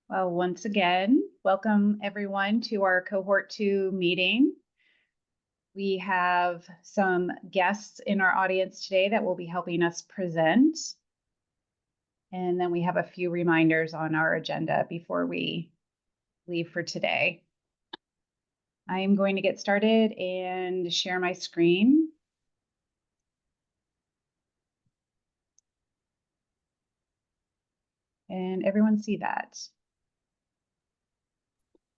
Well, once again, welcome everyone to our Cohort 2 meeting. We have some guests in our audience today that will be helping us present. And then we have a few reminders on our agenda before we leave for today. I am going to get started and share my screen. And everyone see that?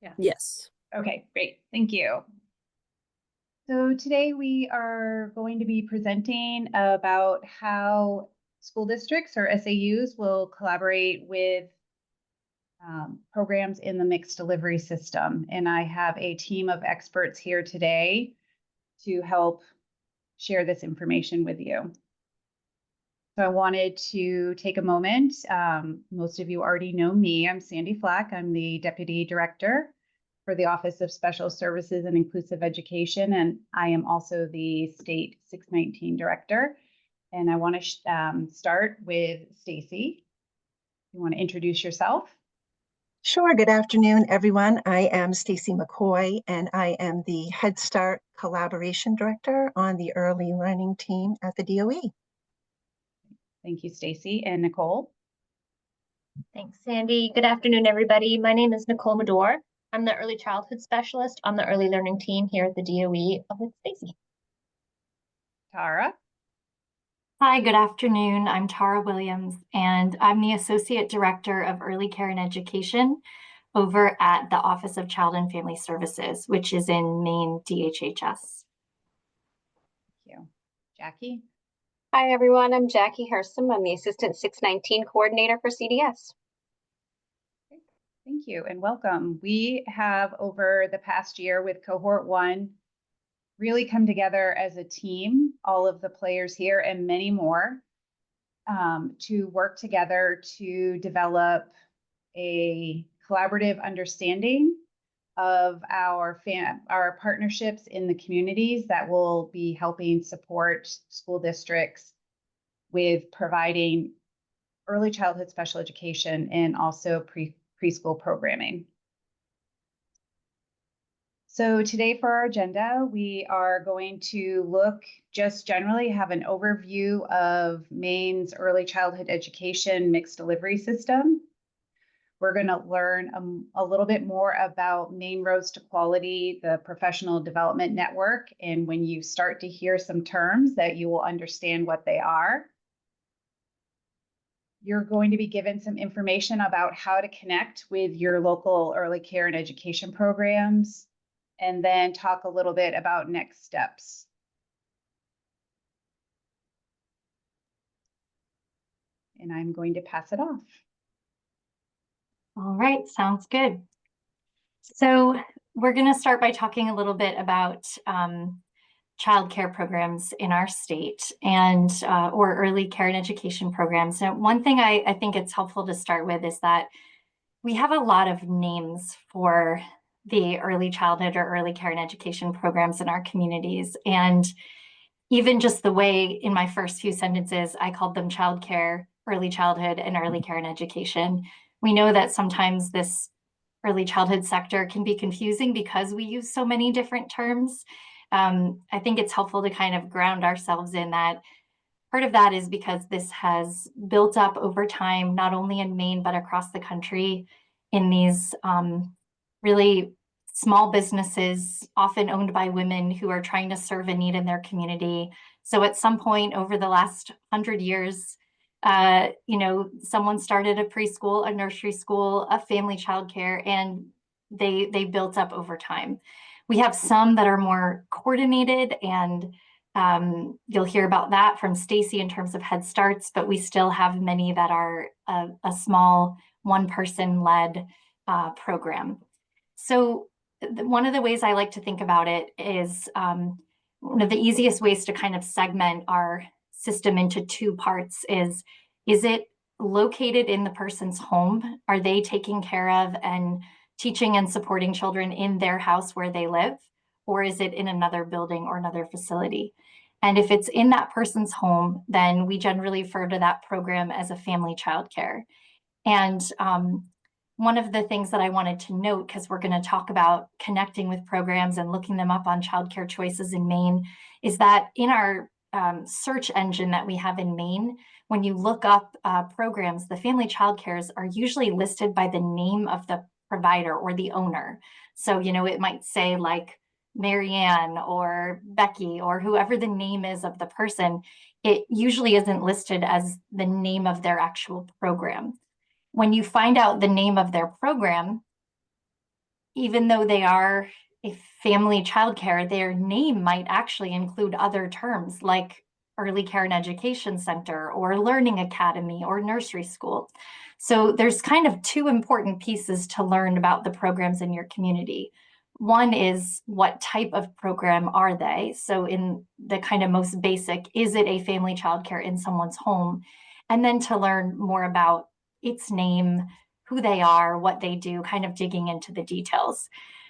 Yeah. Yes. Okay, great. Thank you. So today we are going to be presenting about how school districts or SAUs will collaborate with programs in the mixed delivery system. And I have a team of experts here today to help share this information with you. So I wanted to take a moment. Most of you already know me. I'm Sandy Flack. I'm the Deputy Director for the Office of Special Services and Inclusive Education, and I am also the State 619 Director. And I want to start with Stacy. You want to introduce yourself? Sure. Good afternoon, everyone. I am Stacy McCoy, and I am the Head Start Collaboration Director on the Early Learning Team at the DOE. Thank you, Stacy. And Nicole? Thanks, Sandy. Good afternoon, everybody. My name is Nicole Medor. I'm the Early Childhood Specialist on the Early Learning Team here at the DOE with Stacy. Tara? Hi, good afternoon. I'm Tara Williams, and I'm the Associate Director of Early Care and Education over at the Office of Child and Family Services, which is in Maine DHHS. Thank you. Jackie? Hi, everyone. I'm Jackie Hersom. I'm the Assistant 619 Coordinator for CDS. Thank you and welcome. We have over the past year with Cohort 1 really come together as a team, all of the players here and many more, to work together to develop a collaborative understanding of our partnerships in the communities that will be helping support school districts with providing early childhood special education and also preschool programming. So today for our agenda, we are going to look just generally have an overview of Maine's early childhood education mixed delivery system. We're going to learn a little bit more about Maine Roads to Quality, the professional development network, and when you start to hear some terms that you will understand what they are. You're going to be given some information about how to connect with your local early care and education programs, and then talk a little bit about next steps. And I'm going to pass it off. All right, sounds good. So we're going to start by talking a little bit about childcare programs in our state and or early care and education programs. Now, one thing I think it's helpful to start with is that we have a lot of names for the early childhood or early care and education programs in our communities. And even just the way in my first few sentences, I called them childcare, early childhood, and early care and education. We know that sometimes this early childhood sector can be confusing because we use so many different terms. I think it's helpful to kind of ground ourselves in that. Part of that is because this has built up over time, not only in Maine, but across the country in these really small businesses, often owned by women who are trying to serve a need in their community. So at some point over the last 100 years, someone started a preschool, a nursery school, a family childcare, and they built up over time. We have some that are more coordinated, and you'll hear about that from Stacy in terms of Head Starts, but we still have many that are a small one-person led program. So one of the ways I like to think about it is one of the easiest ways to kind of segment our system into two parts is it located in the person's home? Are they taking care of and teaching and supporting children in their house where they live? Or is it in another building or another facility? And if it's in that person's home, then we generally refer to that program as a family childcare. And one of the things that I wanted to note, because we're going to talk about connecting with programs and looking them up on childcare choices in Maine, is that in our search engine that we have in Maine, when you look up programs, the family childcares are usually listed by the name of the provider or the owner. So, you know, it might say like Marianne or Becky or whoever the name is of the person. It usually isn't listed as the name of their actual program. When you find out the name of their program, even though they are a family childcare, their name might actually include other terms like early care and education center or learning academy or nursery school. So there's kind of two important pieces to learn about the programs in your community. One is what type of program are they? So in the kind of most basic, is it a family childcare in someone's home? And then to learn more about its name, who they are, what they do, kind of digging into the details.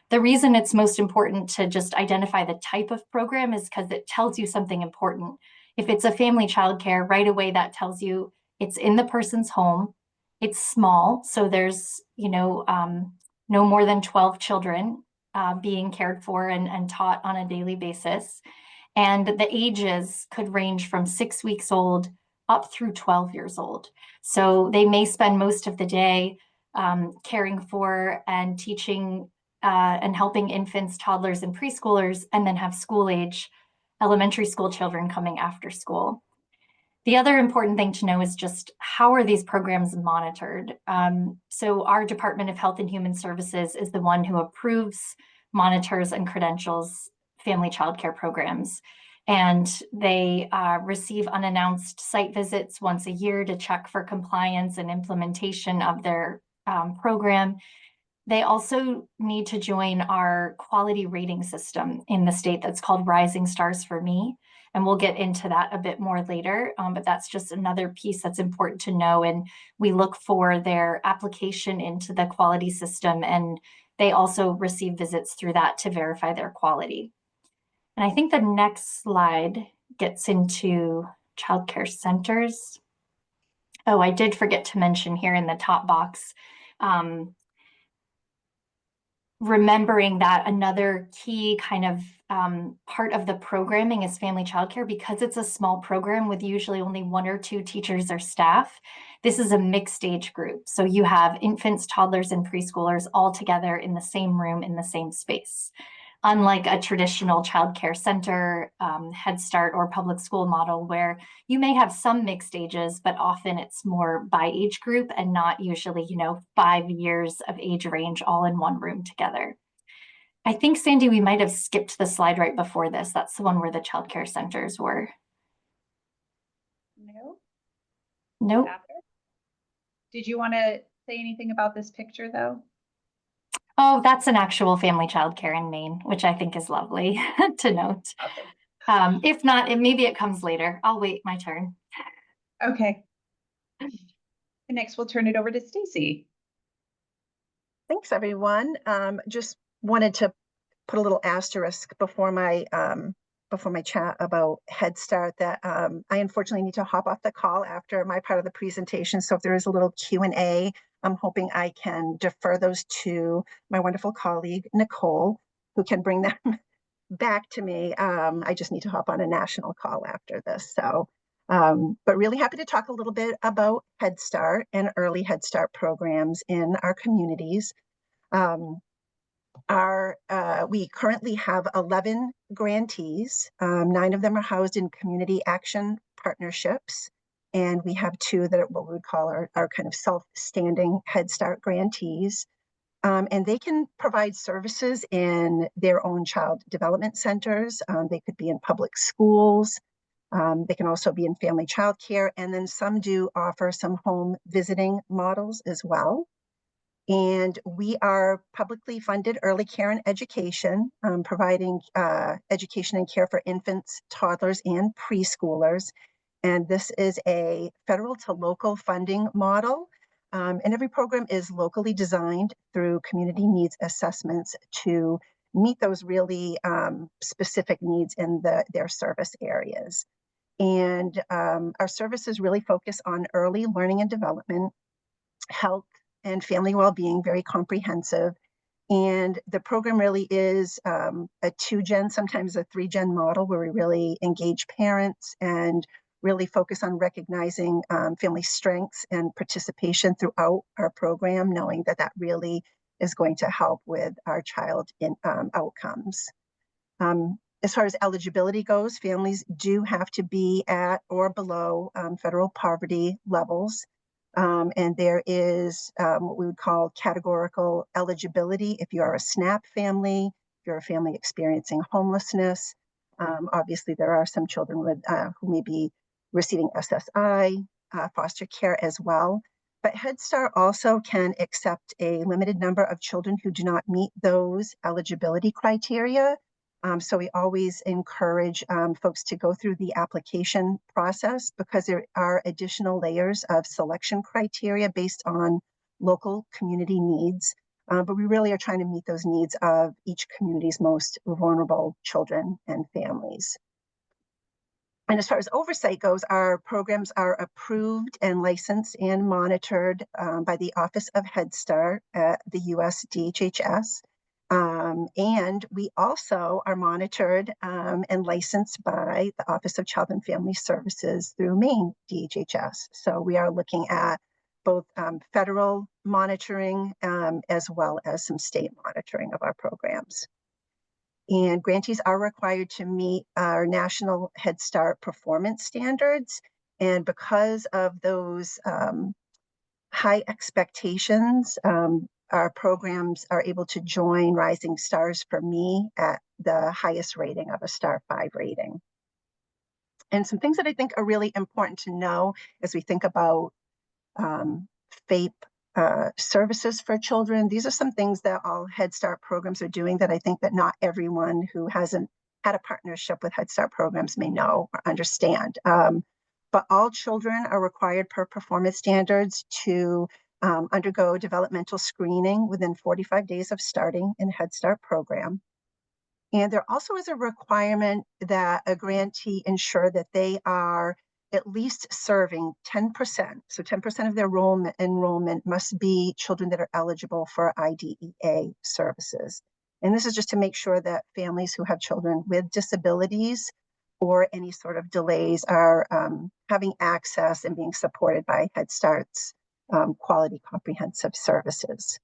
The reason it's most important to just identify the type of program is because it tells you something important. If it's a family childcare, right away that tells you it's in the person's home, it's small, so there's, you know, no more than 12 children being cared for and taught on a daily basis. And the ages could range from 6 weeks old up through 12 years old. So they may spend most of the day caring for and teaching and helping infants, toddlers, and preschoolers, and then have school age elementary school children coming after school. The other important thing to know is just how are these programs monitored? So our Department of Health and Human Services is the one who approves, monitors, and credentials family childcare programs. And they receive unannounced site visits once a year to check for compliance and implementation of their program. They also need to join our quality rating system in the state that's called Rising Stars for Me. And we'll get into that a bit more later, but that's just another piece that's important to know. And we look for their application into the quality system, and they also receive visits through that to verify their quality. And I think the next slide gets into childcare centers. Oh, I did forget to mention here in the top box, remembering that another key kind of part of the programming is family childcare. Because it's a small program with usually only 1 or 2 teachers or staff. This is a mixed age group. So you have infants, toddlers, and preschoolers all together in the same room in the same space. Unlike a traditional childcare center, Head Start, or public school model, where you may have some mixed ages, but often it's more by age group and not usually, you know, 5 years of age range all in one room together. I think, Sandy, we might have skipped the slide right before this. That's the one where the childcare centers were. No. Nope. After. Did you want to say anything about this picture though? Oh, that's an actual family childcare in Maine, which I think is lovely to note. Awesome. If not, maybe it comes later. I'll wait my turn. Okay. Next, we'll turn it over to Stacy. Thanks, everyone. Just wanted to put a little asterisk before my chat about Head Start that I unfortunately need to hop off the call after my part of the presentation. So if there is a little Q&A, I'm hoping I can defer those to my wonderful colleague, Nicole, who can bring them back to me. I just need to hop on a national call after this. So, but really happy to talk a little bit about Head Start and early Head Start programs in our communities. We currently have 11 grantees. 9 of them are housed in community action partnerships. And we have 2 that are what we would call our kind of self-standing Head Start grantees. And they can provide services in their own child development centers. They could be in public schools. They can also be in family childcare. And then some do offer some home visiting models as well. And we are publicly funded early care and education, providing education and care for infants, toddlers, and preschoolers. And this is a federal to local funding model. And every program is locally designed through community needs assessments to meet those really specific needs in their service areas. And our services really focus on early learning and development, health, and family well-being, very comprehensive. And the program really is a 2-gen, sometimes a 3-gen model where we really engage parents and really focus on recognizing family strengths and participation throughout our program, knowing that that really is going to help with our child in outcomes. As far as eligibility goes, families do have to be at or below federal poverty levels. And there is what we would call categorical eligibility. If you are a SNAP family, if you're a family experiencing homelessness, obviously there are some children with who may be receiving SSI, foster care as well. But Head Start also can accept a limited number of children who do not meet those eligibility criteria. So we always encourage folks to go through the application process because there are additional layers of selection criteria based on local community needs. But we really are trying to meet those needs of each community's most vulnerable children and families. And as far as oversight goes, our programs are approved and licensed and monitored by the Office of Head Start at the US DHHS. And we also are monitored and licensed by the Office of Child and Family Services through Maine DHHS. So we are looking at both federal monitoring as well as some state monitoring of our programs. And grantees are required to meet our national Head Start performance standards. And because of those high expectations, our programs are able to join Rising Stars for Me at the highest rating of a Star 5 rating. And some things that I think are really important to know as we think about FAPE services for children. These are some things that all Head Start programs are doing that I think that not everyone who hasn't had a partnership with Head Start programs may know or understand. But all children are required per performance standards to undergo developmental screening within 45 days of starting in a Head Start program. And there also is a requirement that a grantee ensure that they are at least serving 10%. So 10% of their enrollment must be children that are eligible for IDEA services. And this is just to make sure that families who have children with disabilities or any sort of delays are having access and being supported by Head Start's quality comprehensive services.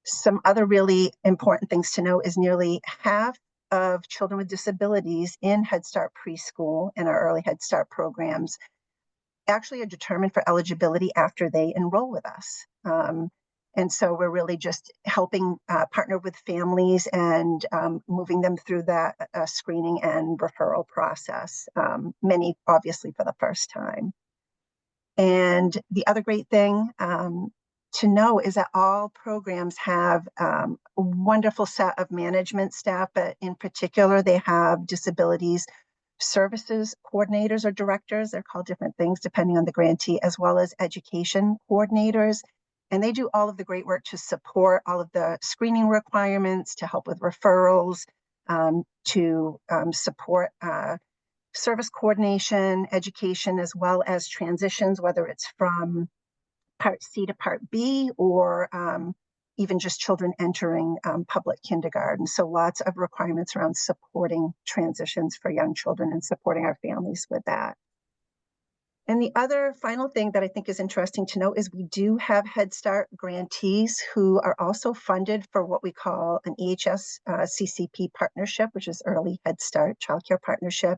Some other really important things to know is nearly half of children with disabilities in Head Start preschool and our early Head Start programs actually are determined for eligibility after they enroll with us. And so we're really just helping partner with families and moving them through that screening and referral process, many obviously for the first time. And the other great thing to know is that all programs have a wonderful set of management staff, but in particular, they have disabilities services coordinators or directors. They're called different things depending on the grantee, as well as education coordinators. And they do all of the great work to support all of the screening requirements, to help with referrals, to support service coordination, education, as well as transitions, whether it's from Part C to Part B, or even just children entering public kindergarten. So lots of requirements around supporting transitions for young children and supporting our families with that. And the other final thing that I think is interesting to note is we do have Head Start grantees who are also funded for what we call an EHS CCP partnership, which is Early Head Start Childcare Partnership.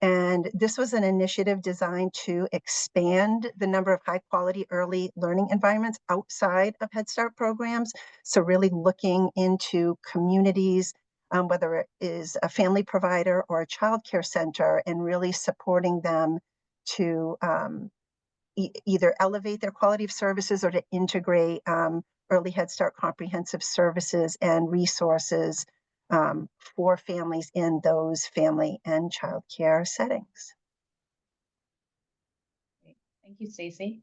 And this was an initiative designed to expand the number of high quality early learning environments outside of Head Start programs. So really looking into communities, whether it is a family provider or a childcare center, and really supporting them to either elevate their quality of services or to integrate early Head Start comprehensive services and resources for families in those family and child care settings. Thank you, Stacy.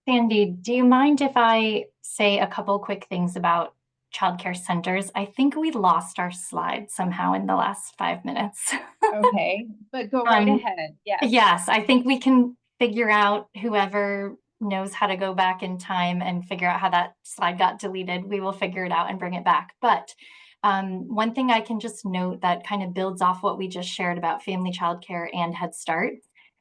Sandy, do you mind if I say a couple quick things about childcare centers? I think we lost our slide somehow in the last 5 minutes. Okay, but go right ahead. Yes. Yes, I think we can figure out whoever knows how to go back in time and figure out how that slide got deleted, we will figure it out and bring it back. But one thing I can just note that kind of builds off what we just shared about family childcare and Head Start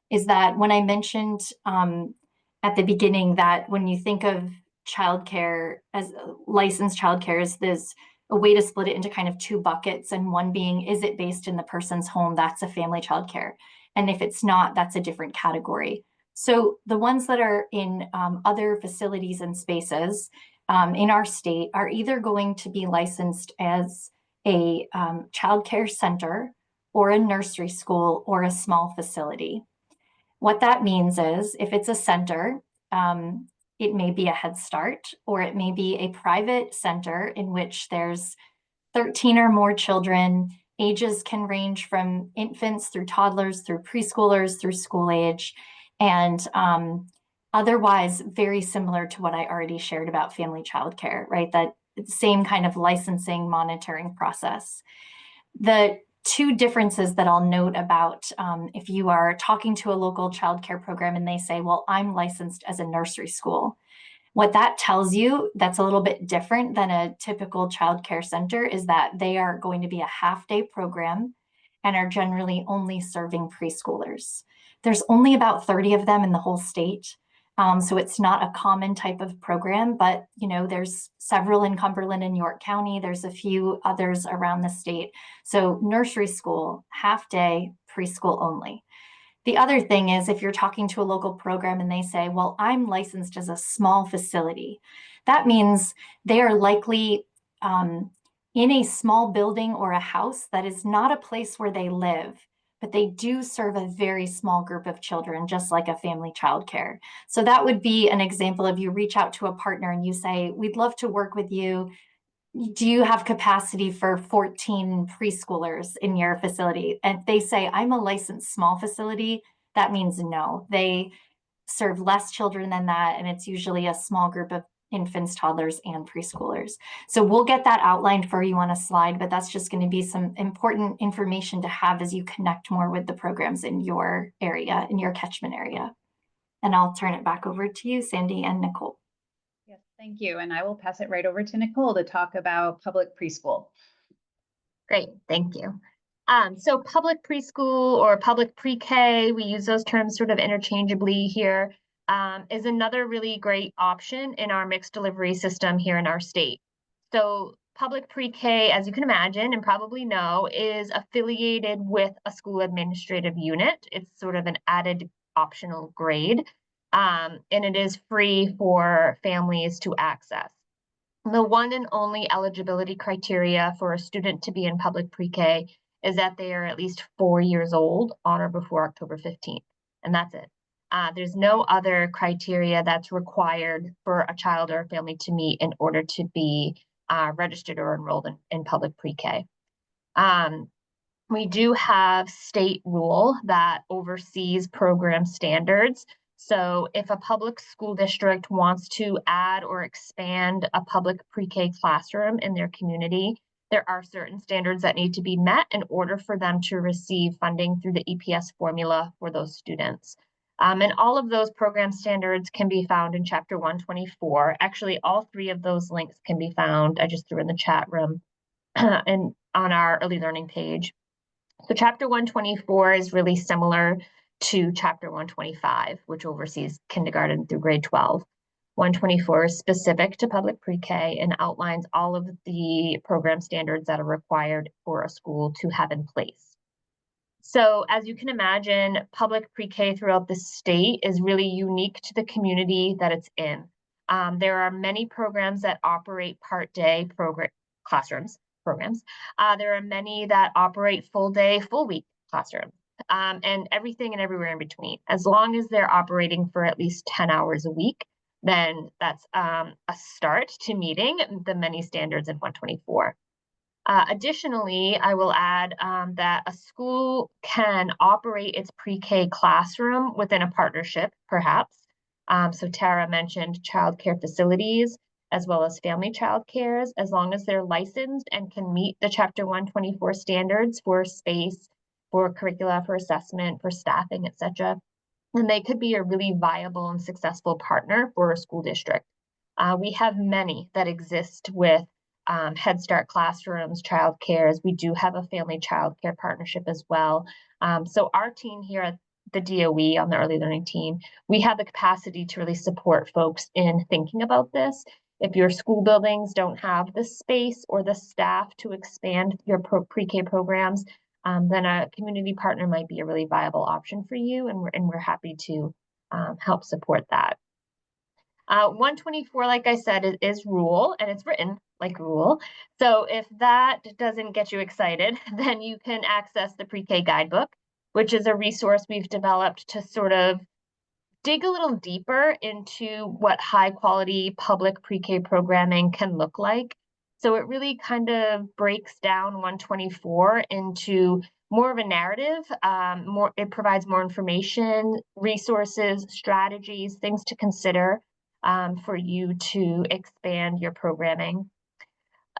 is that when I mentioned at the beginning that when you think of childcare as licensed childcare, there's a way to split it into kind of two buckets, and one being, is it based in the person's home? That's a family childcare. And if it's not, that's a different category. So the ones that are in other facilities and spaces in our state are either going to be licensed as a childcare center or a nursery school or a small facility. What that means is if it's a center, it may be a Head Start, or it may be a private center in which there's 13 or more children. Ages can range from infants through toddlers, through preschoolers, through school age, and otherwise very similar to what I already shared about family childcare, right? That same kind of licensing monitoring process. The two differences that I'll note about if you are talking to a local childcare program and they say, well, I'm licensed as a nursery school. What that tells you that's a little bit different than a typical childcare center is that they are going to be a half-day program and are generally only serving preschoolers. There's only about 30 of them in the whole state. So it's not a common type of program, but there's several in Cumberland and York County. There's a few others around the state. So nursery school, half day, preschool only. The other thing is if you're talking to a local program and they say, well, I'm licensed as a small facility, that means they are likely in a small building or a house that is not a place where they live, but they do serve a very small group of children, just like a family childcare. So that would be an example of you reach out to a partner and you say, we'd love to work with you. Do you have capacity for 14 preschoolers in your facility? And they say, I'm a licensed small facility. That means no, they serve less children than that. And it's usually a small group of infants, toddlers, and preschoolers. So we'll get that outlined for you on a slide, but that's just going to be some important information to have as you connect more with the programs in your area, in your catchment area. And I'll turn it back over to you, Sandy and Nicole. Yes, thank you. And I will pass it right over to Nicole to talk about public preschool. Great, thank you. So public preschool or public pre-K, we use those terms sort of interchangeably here, is another really great option in our mixed delivery system here in our state. So public pre-K, as you can imagine and probably know, is affiliated with a school administrative unit. It's sort of an added optional grade, and it is free for families to access. The one and only eligibility criteria for a student to be in public pre-K is that they are at least 4 years old on or before October 15th, and that's it. There's no other criteria that's required for a child or a family to meet in order to be registered or enrolled in public pre-K. We do have state rule that oversees program standards. So if a public school district wants to add or expand a public pre-K classroom in their community, there are certain standards that need to be met in order for them to receive funding through the EPS formula for those students. And all of those program standards can be found in Chapter 124. Actually, all three of those links can be found. I just threw in the chat room and on our early learning page. So Chapter 124 is really similar to Chapter 125, which oversees kindergarten through grade 12. 124 is specific to public pre-K and outlines all of the program standards that are required for a school to have in place. So as you can imagine, public pre-K throughout the state is really unique to the community that it's in. There are many programs that operate part-day programs. There are many that operate full-day, full-week classrooms, and everything and everywhere in between. As long as they're operating for at least 10 hours a week, then that's a start to meeting the many standards in 124. Additionally, I will add that a school can operate its pre-K classroom within a partnership, perhaps. So Tara mentioned childcare facilities as well as family childcares, as long as they're licensed and can meet the Chapter 124 standards for space, for curricula, for assessment, for staffing, etc. and they could be a really viable and successful partner for a school district. We have many that exist with Head Start classrooms, childcares. We do have a family childcare partnership as well. So our team here at the DOE on the early learning team, we have the capacity to really support folks in thinking about this. If your school buildings don't have the space or the staff to expand your pre-K programs, then a community partner might be a really viable option for you, and we're happy to help support that. 124, like I said, is rule, and it's written like rule. So if that doesn't get you excited, then you can access the pre-K guidebook, which is a resource we've developed to sort of dig a little deeper into what high quality public pre-K programming can look like. So it really kind of breaks down 124 into more of a narrative. It provides more information, resources, strategies, things to consider for you to expand your programming.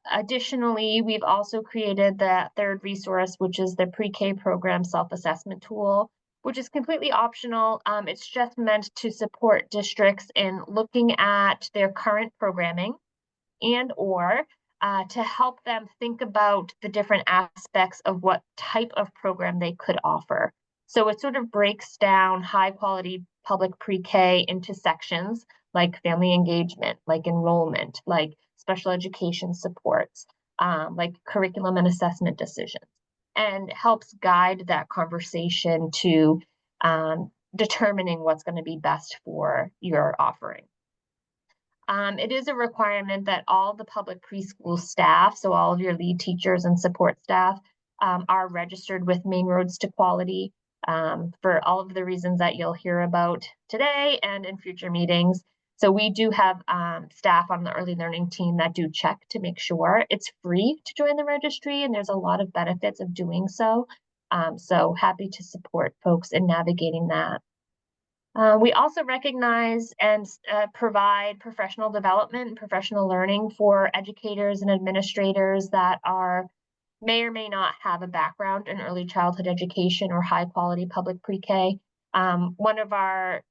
Additionally, we've also created the third resource, which is the pre-K program self-assessment tool, which is completely optional. It's just meant to support districts in looking at their current programming and or to help them think about the different aspects of what type of program they could offer. So it sort of breaks down high quality public pre-K into sections like family engagement, like enrollment, like special education supports, like curriculum and assessment decisions, and helps guide that conversation to determining what's going to be best for your offering. It is a requirement that all the public preschool staff, so all of your lead teachers and support staff, are registered with Maine Roads to Quality for all of the reasons that you'll hear about today and in future meetings. So we do have staff on the early learning team that do check to make sure. It's free to join the registry, and there's a lot of benefits of doing so. So happy to support folks in navigating that. We also recognize and provide professional development and professional learning for educators and administrators that may or may not have a background in early childhood education or high quality public pre-K. One of our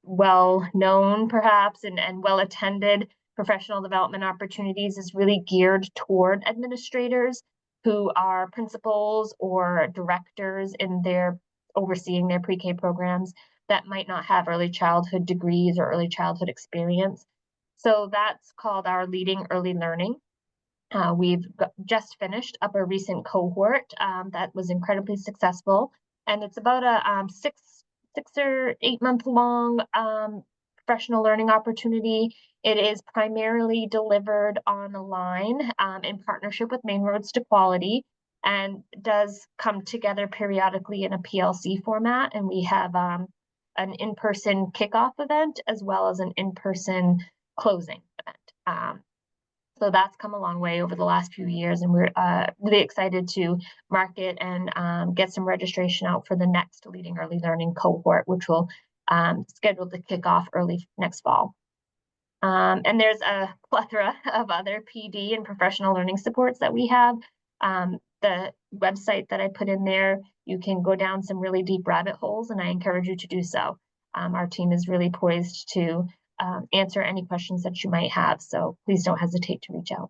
well-known perhaps and well-attended professional development opportunities is really geared toward administrators who are principals or directors in overseeing their pre-K programs that might not have early childhood degrees or early childhood experience. So that's called our Leading Early Learning. We've just finished up a recent cohort that was incredibly successful, and it's about a 6 or 8 month long professional learning opportunity. It is primarily delivered online in partnership with Maine Roads to Quality, and does come together periodically in a PLC format. And we have an in-person kickoff event as well as an in-person closing event. So that's come a long way over the last few years, and we're really excited to market and get some registration out for the next Leading Early Learning cohort, which will schedule to kick off early next fall. And there's a plethora of other PD and professional learning supports that we have. The website that I put in there, you can go down some really deep rabbit holes, and I encourage you to do so. Our team is really poised to answer any questions that you might have, so please don't hesitate to reach out.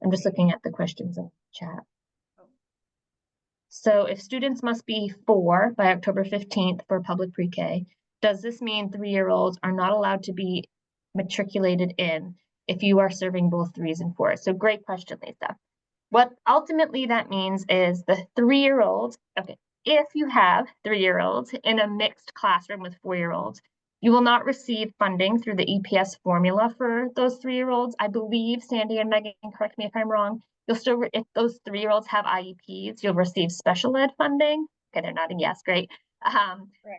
I'm just looking at the questions in the chat. So if students must be 4 by October 15th for public pre-K, does this mean 3-year-olds are not allowed to be matriculated in if you are serving both 3s and 4s? So great question, Lisa. What ultimately that means is the 3-year-olds, okay, if you have 3-year-olds in a mixed classroom with 4-year-olds, you will not receive funding through the EPS formula for those 3-year-olds. I believe, Sandy and Megan, correct me if I'm wrong, you'll still, if those 3-year-olds have IEPs, you'll receive special ed funding. Okay, they're nodding yes, great.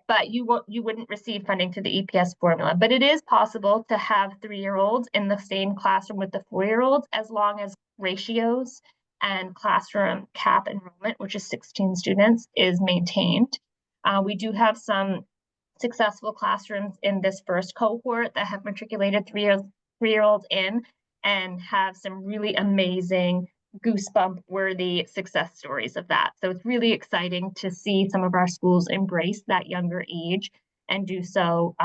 But you wouldn't receive funding through the EPS formula. But it is possible to have 3-year-olds in the same classroom with the 4-year-olds as long as ratios and classroom cap enrollment, which is 16 students, is maintained. We do have some successful classrooms in this first cohort that have matriculated 3-year-olds in and have some really amazing goosebump worthy success stories of that. So it's really exciting to see some of our schools embrace that younger age and do so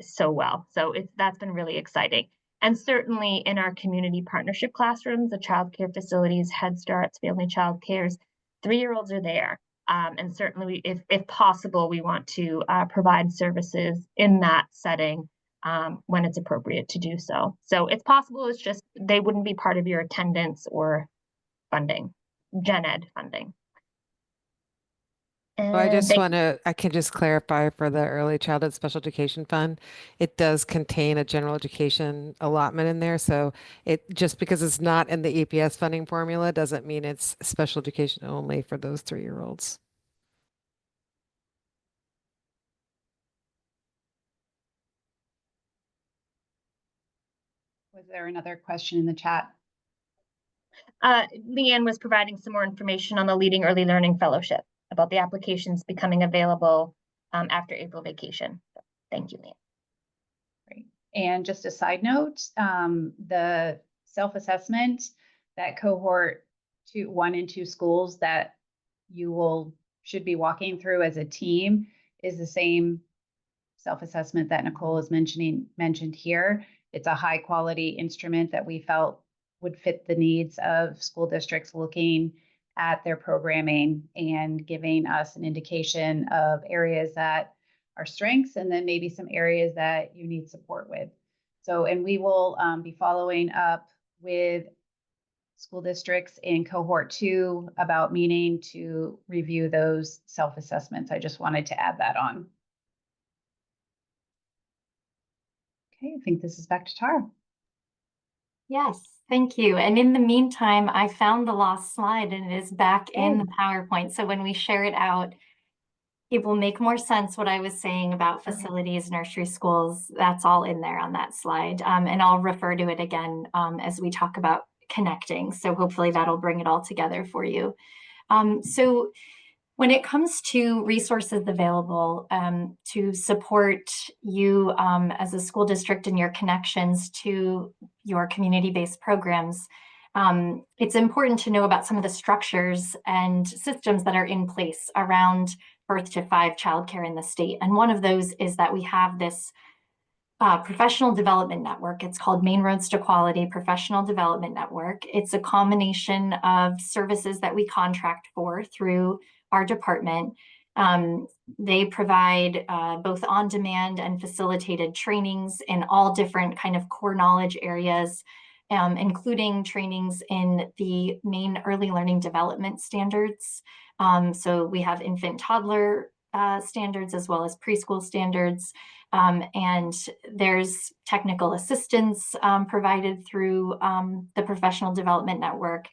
so well. So that's been really exciting. And certainly in our community partnership classrooms, the childcare facilities, Head Starts, family childcares, 3-year-olds are there. And certainly, if possible, we want to provide services in that setting when it's appropriate to do so. So it's possible, it's just they wouldn't be part of your attendance or funding, gen ed funding. So I just Thank want to, I can just clarify for the Early Childhood Special Education Fund, it does contain a general education allotment in there. So it, just because it's not in the EPS funding formula doesn't mean it's special education only for those 3-year-olds. Was there another question in the chat? Leanne was providing some more information on the Leading Early Learning Fellowship about the applications becoming available after April vacation. So, thank you, Leanne. Great. And just a side note, the self-assessment that cohort 1 and 2 schools that you should be walking through as a team is the same self-assessment that Nicole is mentioned here. It's a high quality instrument that we felt would fit the needs of school districts looking at their programming and giving us an indication of areas that are strengths and then maybe some areas that you need support with. So, and we will be following up with school districts in cohort 2 about meeting to review those self-assessments. I just wanted to add that on. Okay, I think this is back to Tara. Yes, thank you. And in the meantime, I found the lost slide and it is back in the PowerPoint. So when we share it out, it will make more sense what I was saying about facilities, nursery schools. That's all in there on that slide. And I'll refer to it again as we talk about connecting. So hopefully that'll bring it all together for you. So when it comes to resources available to support you as a school district and your connections to your community-based programs, it's important to know about some of the structures and systems that are in place around birth to 5 childcare in the state. And one of those is that we have this professional development network. It's called Maine Roads to Quality Professional Development Network. It's a combination of services that we contract for through our department. They provide both on-demand and facilitated trainings in all different kind of core knowledge areas, including trainings in the Maine Early Learning Development Standards. So we have infant toddler standards as well as preschool standards. And there's technical assistance provided through the Professional Development Network.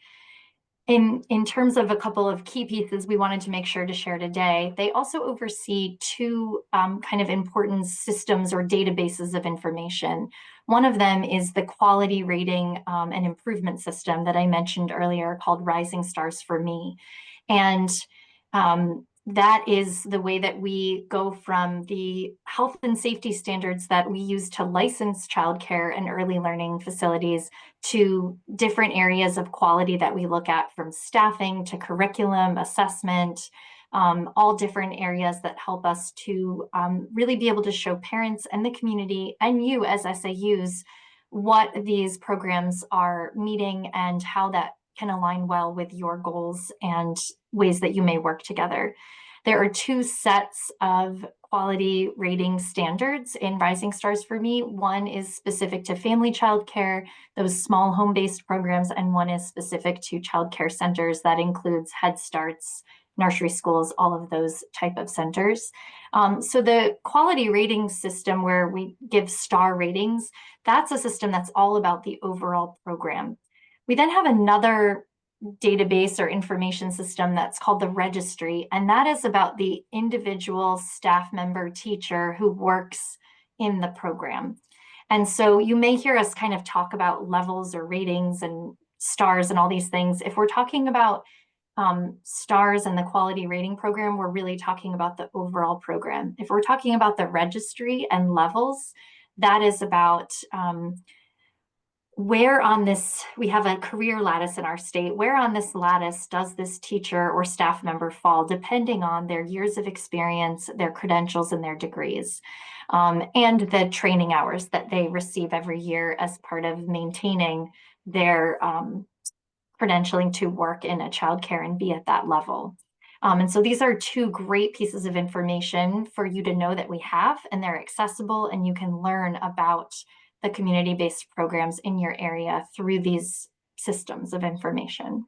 In terms of a couple of key pieces we wanted to make sure to share today, they also oversee 2 kind of important systems or databases of information. One of them is the quality rating and improvement system that I mentioned earlier called Rising Stars for Me. And that is the way that we go from the health and safety standards that we use to license childcare and early learning facilities to different areas of quality that we look at, from staffing to curriculum, assessment, all different areas that help us to really be able to show parents and the community and you as SAUs what these programs are meeting and how that can align well with your goals and ways that you may work together. There are 2 sets of quality rating standards in Rising Stars for Me. One is specific to family childcare, those small home-based programs, and one is specific to childcare centers. That includes Head Starts, nursery schools, all of those type of centers. So the quality rating system where we give star ratings, that's a system that's all about the overall program. We then have another database or information system that's called the registry, and that is about the individual staff member teacher who works in the program. And so you may hear us kind of talk about levels or ratings and stars and all these things. If we're talking about stars and the quality rating program, we're really talking about the overall program. If we're talking about the registry and levels, that is about where on this, we have a career lattice in our state, where on this lattice does this teacher or staff member fall, depending on their years of experience, their credentials, and their degrees, and the training hours that they receive every year as part of maintaining their credentialing to work in a childcare and be at that level. And so these are two great pieces of information for you to know that we have, and they're accessible, and you can learn about the community-based programs in your area through these systems of information.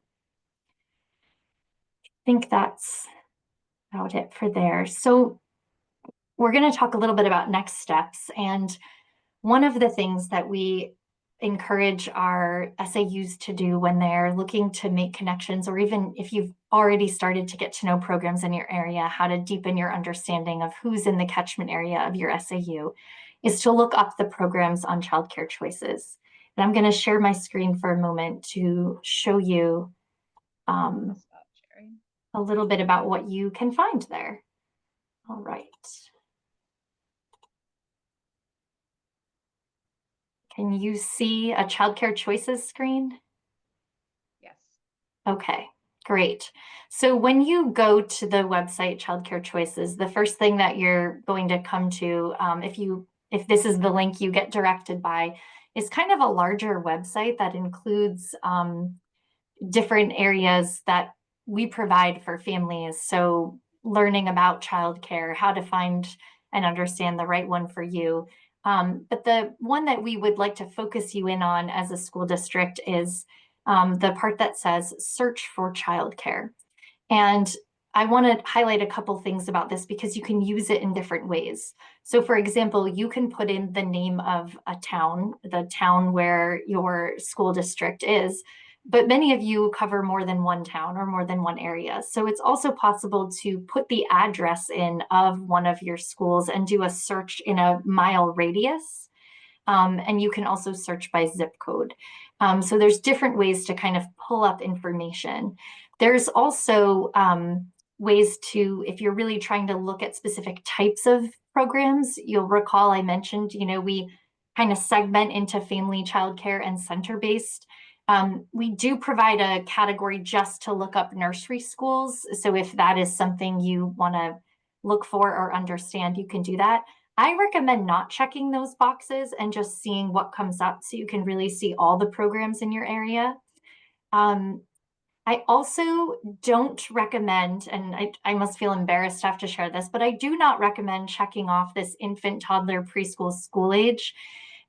I think that's about it for there. So we're going to talk a little bit about next steps. And one of the things that we encourage our SAUs to do when they're looking to make connections, or even if you've already started to get to know programs in your area, how to deepen your understanding of who's in the catchment area of your SAU, is to look up the programs on childcare choices. And I'm going to share my screen for a moment to show you a little bit about what you can find there. All right. Can you see a childcare choices screen? Yes. Okay, great. So when you go to the website Childcare Choices, the first thing that you're going to come to, if this is the link you get directed by, is kind of a larger website that includes different areas that we provide for families. So learning about childcare, how to find and understand the right one for you. But the one that we would like to focus you in on as a school district is the part that says search for childcare. And I want to highlight a couple things about this because you can use it in different ways. So for example, you can put in the name of a town, the town where your school district is, but many of you cover more than one town or more than one area. So it's also possible to put the address in of one of your schools and do a search in a mile radius. And you can also search by zip code. So there's different ways to kind of pull up information. There's also ways to, if you're really trying to look at specific types of programs, you'll recall I mentioned, we kind of segment into family, childcare, and center-based. We do provide a category just to look up nursery schools. So if that is something you want to look for or understand, you can do that. I recommend not checking those boxes and just seeing what comes up so you can really see all the programs in your area. I also don't recommend, and I must feel embarrassed to have to share this, but I do not recommend checking off this infant, toddler, preschool, school age.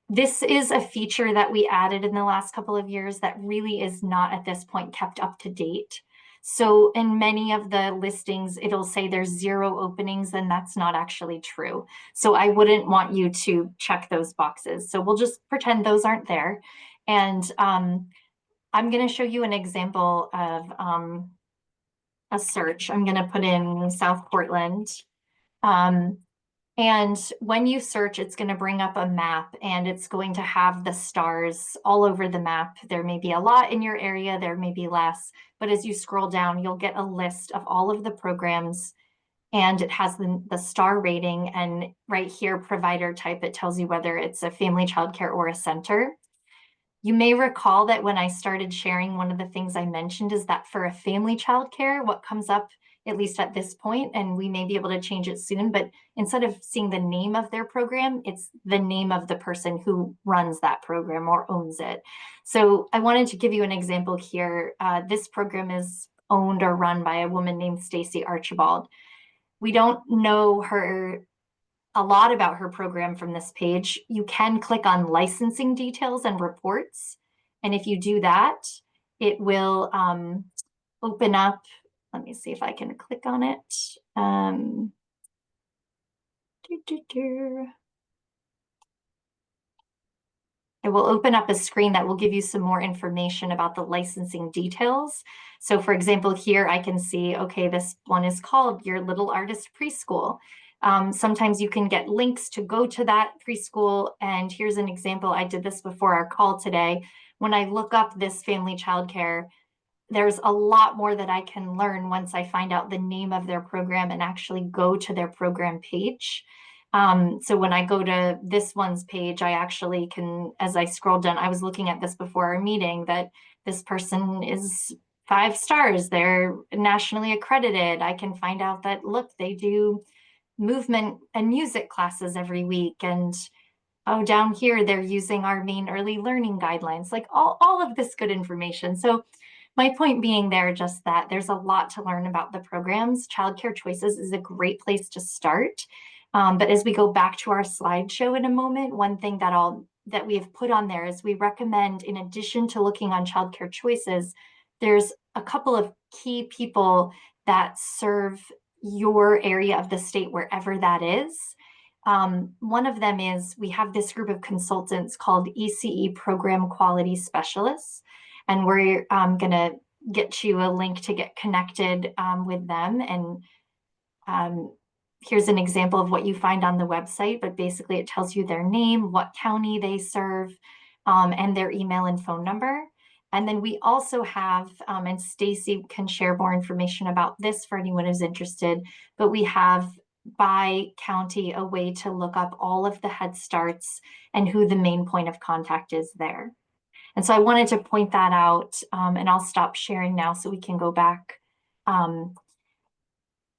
This is a feature that we added in the last couple of years that really is not at this point kept up to date. So in many of the listings, it'll say there's 0 openings, and that's not actually true. So I wouldn't want you to check those boxes. So we'll just pretend those aren't there. And I'm going to show you an example of a search. I'm going to put in South Portland. And when you search, it's going to bring up a map, and it's going to have the stars all over the map. There may be a lot in your area, there may be less, but as you scroll down, you'll get a list of all of the programs, and it has the star rating, and right here, provider type, it tells you whether it's a family childcare or a center. You may recall that when I started sharing, one of the things I mentioned is that for a family childcare, what comes up, at least at this point, and we may be able to change it soon, but instead of seeing the name of their program, it's the name of the person who runs that program or owns it. So I wanted to give you an example here. This program is owned or run by a woman named Stacy Archibald. We don't know a lot about her program from this page. You can click on licensing details and reports. And if you do that, it will open up. Let me see if I can click on it. It will open up a screen that will give you some more information about the licensing details. So for example, here I can see, okay, this one is called Your Little Artist Preschool. Sometimes you can get links to go to that preschool. And here's an example. I did this before our call today. When I look up this family childcare, there's a lot more that I can learn once I find out the name of their program and actually go to their program page. So when I go to this one's page, I actually can, as I scroll down, I was looking at this before our meeting, that this person is 5 stars. They're nationally accredited. I can find out that, look, they do movement and music classes every week. And oh, down here, they're using our Maine early learning guidelines, like all of this good information. So my point being there, just that there's a lot to learn about the programs. Childcare Choices is a great place to start. But as we go back to our slideshow in a moment, one thing that we have put on there is we recommend, in addition to looking on Childcare Choices, there's a couple of key people that serve your area of the state, wherever that is. One of them is, we have this group of consultants called ECE Program Quality Specialists, and we're going to get you a link to get connected with them. And here's an example of what you find on the website, but basically it tells you their name, what county they serve, and their email and phone number. And then we also have, and Stacy can share more information about this for anyone who's interested, but we have by county a way to look up all of the Head Starts and who the main point of contact is there. And so I wanted to point that out, and I'll stop sharing now so we can go back.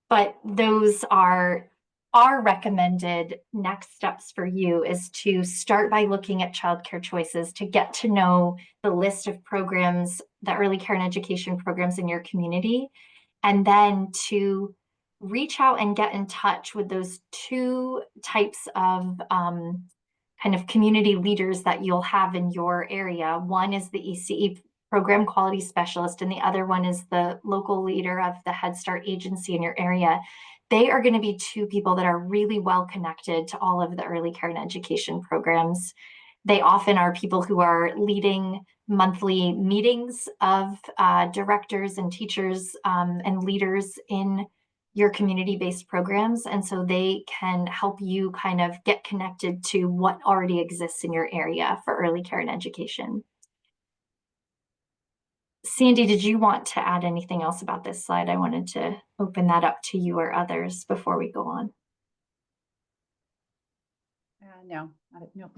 But those are our recommended next steps for you, is to start by looking at Childcare Choices to get to know the list of programs, the early care and education programs in your community, and then to reach out and get in touch with those 2 types of kind of community leaders that you'll have in your area. One is the ECE Program Quality Specialist, and the other one is the local leader of the Head Start agency in your area. They are going to be 2 people that are really well connected to all of the early care and education programs. They often are people who are leading monthly meetings of directors and teachers and leaders in your community-based programs. And so they can help you kind of get connected to what already exists in your area for early care and education. Sandy, did you want to add anything else about this slide? I wanted to open that up to you or others before we go on. No, no.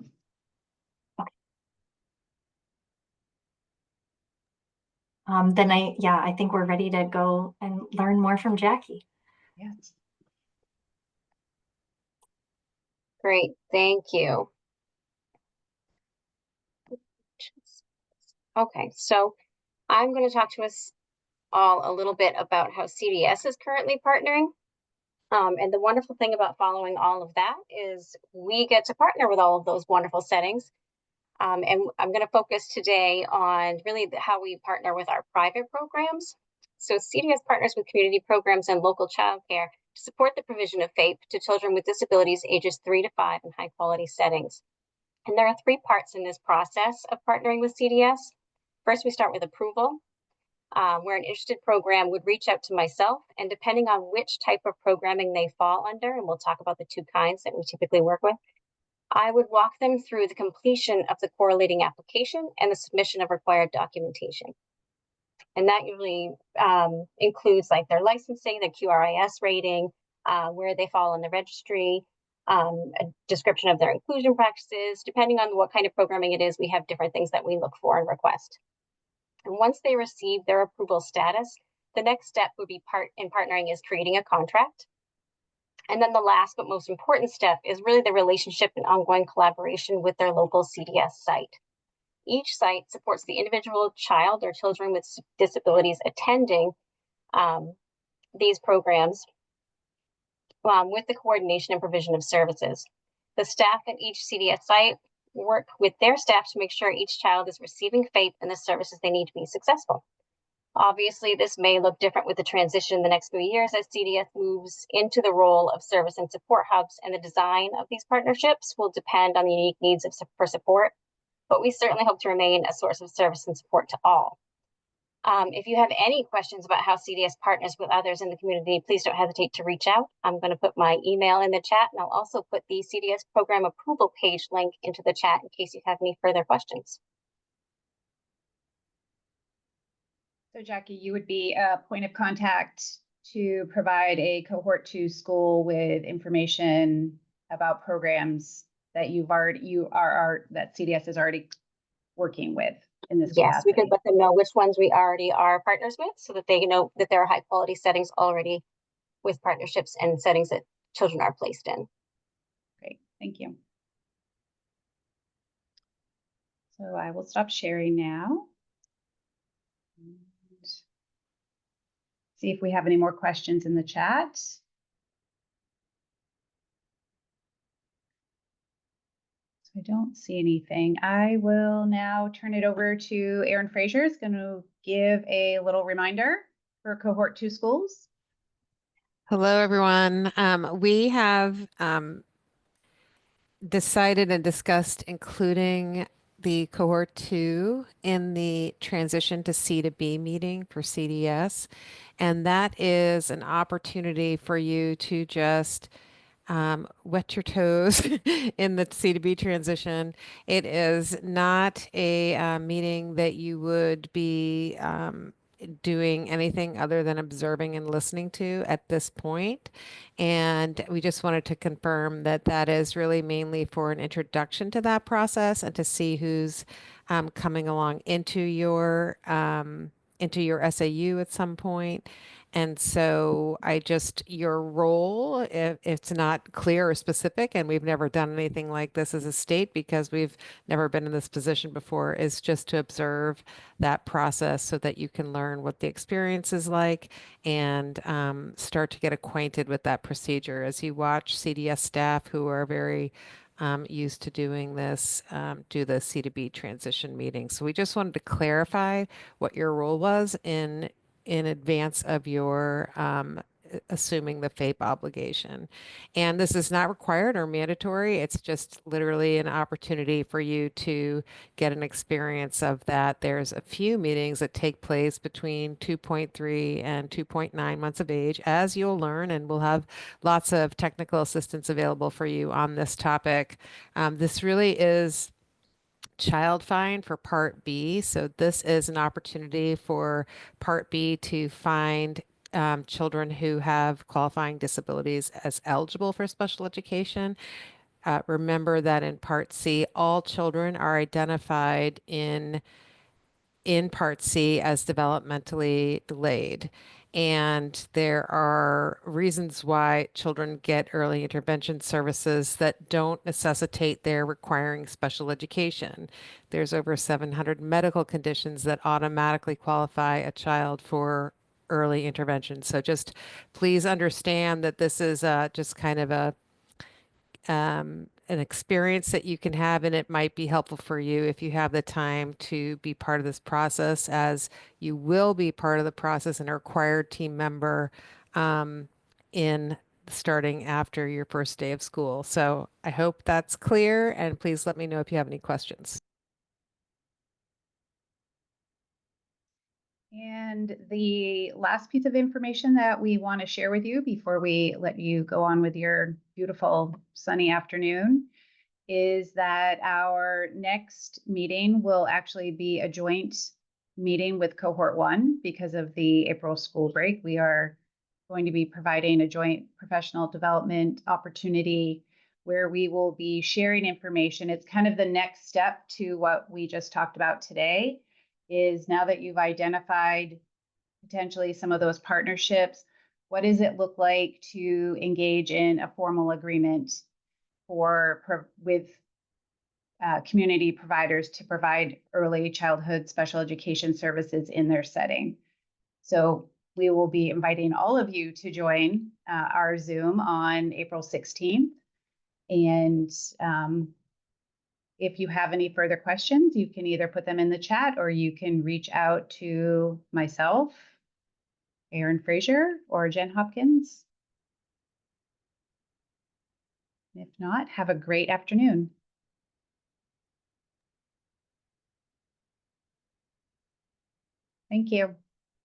Then I think we're ready to go and learn more from Jackie. Yes. Great, thank you. Okay, so I'm going to talk to us all a little bit about how CDS is currently partnering. And the wonderful thing about following all of that is we get to partner with all of those wonderful settings. And I'm going to focus today on really how we partner with our private programs. So CDS partners with community programs and local childcare to support the provision of FAPE to children with disabilities ages 3 to 5 in high quality settings. And there are 3 parts in this process of partnering with CDS. First, we start with approval, where an interested program would reach out to myself, and depending on which type of programming they fall under, and we'll talk about the 2 kinds that we typically work with, I would walk them through the completion of the correlating application and the submission of required documentation. And that usually includes like their licensing, their QRIS rating, where they fall in the registry, a description of their inclusion practices. Depending on what kind of programming it is, we have different things that we look for and request. And once they receive their approval status, the next step would be partnering is creating a contract. And then the last but most important step is really the relationship and ongoing collaboration with their local CDS site. Each site supports the individual child or children with disabilities attending these programs with the coordination and provision of services. The staff at each CDS site work with their staff to make sure each child is receiving FAPE and the services they need to be successful. Obviously, this may look different with the transition in the next few years as CDS moves into the role of service and support hubs, and the design of these partnerships will depend on the unique needs for support, but we certainly hope to remain a source of service and support to all. If you have any questions about how CDS partners with others in the community, please don't hesitate to reach out. I'm going to put my email in the chat, and I'll also put the CDS program approval page link into the chat in case you have any further questions. So Jackie, you would be a point of contact to provide a cohort 2 school with information about programs that that CDS is already working with in this Yes, we could capacity. let them know which ones we already are partners with so that they know that there are high quality settings already with partnerships and settings that children are placed in. Great, thank you. So I will stop sharing now. And see if we have any more questions in the chat. So I don't see anything. I will now turn it over to Erin Fraser, who's going to give a little reminder for Cohort 2 schools. Hello, everyone. We have decided and discussed including the Cohort 2 in the transition to C to B meeting for CDS. And that is an opportunity for you to just wet your toes in the C to B transition. It is not a meeting that you would be doing anything other than observing and listening to at this point. And we just wanted to confirm that that is really mainly for an introduction to that process and to see who's coming along into your SAU at some point. And so your role, if it's not clear or specific, and we've never done anything like this as a state because we've never been in this position before, is just to observe that process so that you can learn what the experience is like and start to get acquainted with that procedure as you watch CDS staff who are very used to doing this, do the C2B transition meeting. So we just wanted to clarify what your role was in advance of your assuming the FAPE obligation. And this is not required or mandatory. It's just literally an opportunity for you to get an experience of that. There's a few meetings that take place between 2.3 and 2.9 months of age, as you'll learn, and we'll have lots of technical assistance available for you on this topic. This really is child find for Part B. So this is an opportunity for Part B to find children who have qualifying disabilities as eligible for special education. Remember that in Part C, all children are identified in Part C as developmentally delayed. And there are reasons why children get early intervention services that don't necessitate their requiring special education. There's over 700 medical conditions that automatically qualify a child for early intervention. So just please understand that this is just kind of an experience that you can have, and it might be helpful for you if you have the time to be part of this process, as you will be part of the process and a required team member in starting after your first day of school. So I hope that's clear, and please let me know if you have any questions. And the last piece of information that we want to share with you before we let you go on with your beautiful sunny afternoon is that our next meeting will actually be a joint meeting with Cohort 1 because of the April school break. We are going to be providing a joint professional development opportunity where we will be sharing information. It's kind of the next step to what we just talked about today. Is now that you've identified potentially some of those partnerships, what does it look like to engage in a formal agreement with community providers to provide early childhood special education services in their setting? So we will be inviting all of you to join our Zoom on April 16th. And if you have any further questions, you can either put them in the chat or you can reach out to myself, Erin Fraser, or Jen Hopkins. If not, have a great afternoon. Thank you.